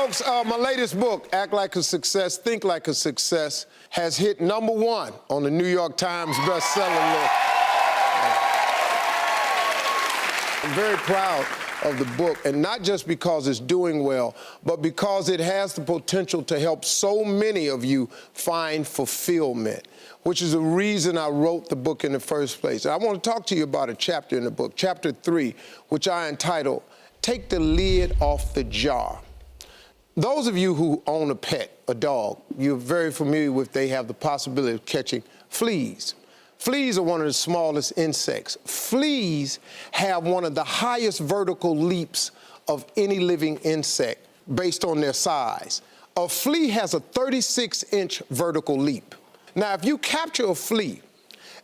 folks, my latest book, Act Like a Success, Think Like a Success, has hit #1 on the New York Times bestseller list. I'm very proud of the book, and not just because it's doing well, but because it has the potential to help so many of you find fulfillment, which is the reason I wrote the book in the first place. I want to talk to you about a chapter in the book, chapter 3, which I entitled, Take the Lid Off the Jar. Those of you who own a pet, a dog, you're very familiar with they have the possibility of catching fleas. Fleas are one of the smallest insects. Fleas have one of the highest vertical leaps of any living insect based on their size. A flea has a 36-inch vertical leap. Now, if you capture a flea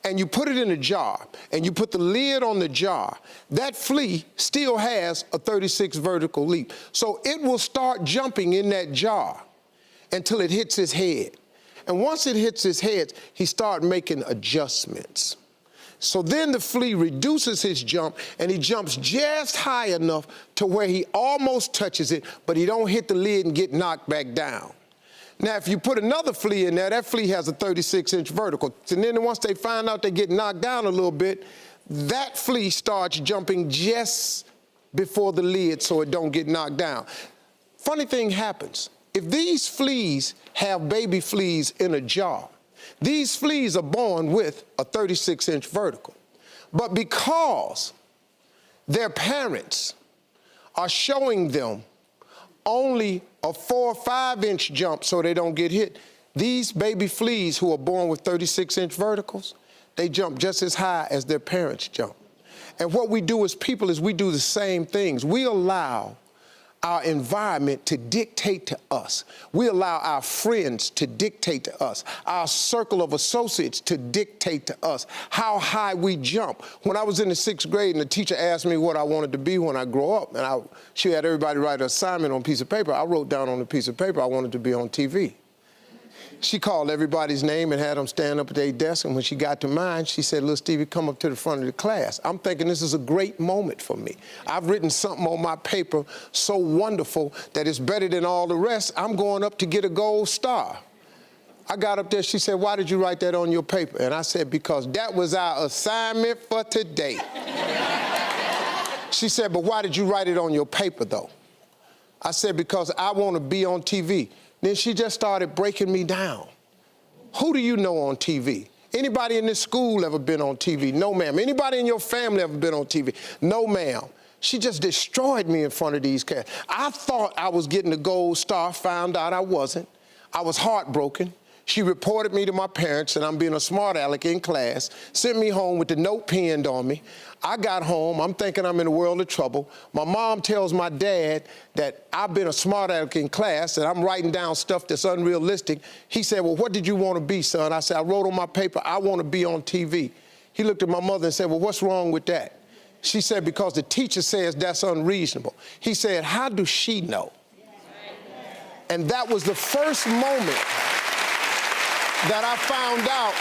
and you put it in a jar and you put the lid on the jar, that flea still has a 36 vertical leap. So it will start jumping in that jar until it hits his head. And once it hits his head, he starts making adjustments. So then the flea reduces his jump, and he jumps just high enough to where he almost touches it, but he don't hit the lid and get knocked back down. Now, if you put another flea in there, that flea has a 36-inch vertical. And then once they find out they get knocked down a little bit, that flea starts jumping just before the lid so it don't get knocked down. Funny thing happens. If these fleas have baby fleas in a jar, these fleas are born with a 36-inch vertical. But because their parents are showing them only a 4 or 5-inch jump so they don't get hit, these baby fleas who are born with 36-inch verticals, they jump just as high as their parents jump. And what we do as people is we do the same things. We allow our environment to dictate to us. We allow our friends to dictate to us, our circle of associates to dictate to us how high we jump. When I was in the 6th grade and the teacher asked me what I wanted to be when I grow up, and she had everybody write an assignment on a piece of paper, I wrote down on a piece of paper I wanted to be on TV. She called everybody's name and had them stand up at their desk, and when she got to mine, she said, "Little Stevie, come up to the front of the class." I'm thinking this is a great moment for me. I've written something on my paper so wonderful that it's better than all the rest. I'm going up to get a gold star. I got up there, she said, "Why did you write that on your paper?" And I said, "Because that was our assignment for today." She said, "But why did you write it on your paper, though?" I said, "Because I want to be on TV." Then she just started breaking me down. Who do you know on TV? Anybody in this school ever been on TV? No, ma'am. Anybody in your family ever been on TV? No, ma'am. She just destroyed me in front of these cats. I thought I was getting the gold star, found out I wasn't. I was heartbroken. She reported me to my parents, and I'm being a smart aleck in class, sent me home with the note pinned on me. I got home, I'm thinking I'm in a world of trouble. My mom tells my dad that I've been a smart aleck in class and I'm writing down stuff that's unrealistic. He said, "Well, what did you want to be, son?" I said, "I wrote on my paper, I want to be on TV." He looked at my mother and said, "Well, what's wrong with that?" She said, "Because the teacher says that's unreasonable." He said, "How does she know?" And that was the first moment that I found out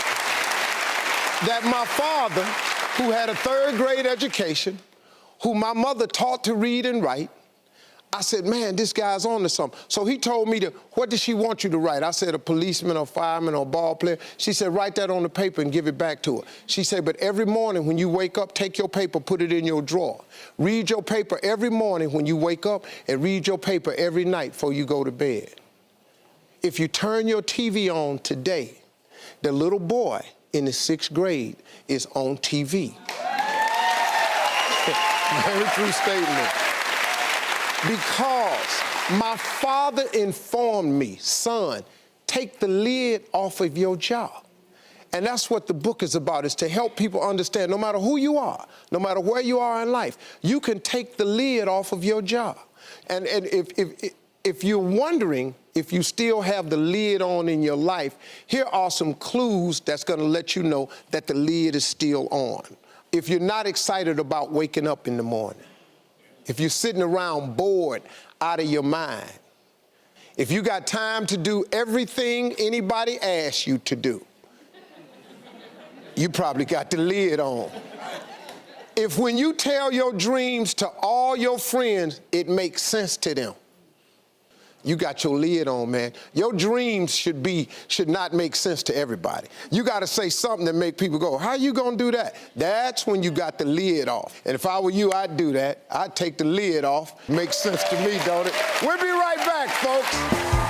that my father, who had a 3rd grade education, who my mother taught to read and write, I said, "Man, this guy's on to something." So he told me what did she want you to write? I said, "A policeman or fireman or ball player." She said, "Write that on the paper and give it back to her." She said, "But every morning when you wake up, take your paper, put it in your drawer. Read your paper every morning when you wake up, and read your paper every night before you go to bed. If you turn your TV on today, the little boy in the 6th grade is on TV." Very true statement. Because my father informed me, "Son, take the lid off of your jar." And that's what the book is about, is to help people understand no matter who you are, no matter where you are in life, you can take the lid off of your jar. And if you're wondering if you still have the lid on in your life, here are some clues that's going to let you know that the lid is still on. If you're not excited about waking up in the morning, if you're sitting around bored out of your mind, if you got time to do everything anybody asks you to do, you probably got the lid on. If when you tell your dreams to all your friends, it makes sense to them. you got your lid on, man. Your dreams should not make sense to everybody. You got to say something that make people go, how you gonna do that? That's when you got the lid off. And if I were you, I'd do that. I'd take the lid off. Makes sense to me, don't it? We'll be right back, folks.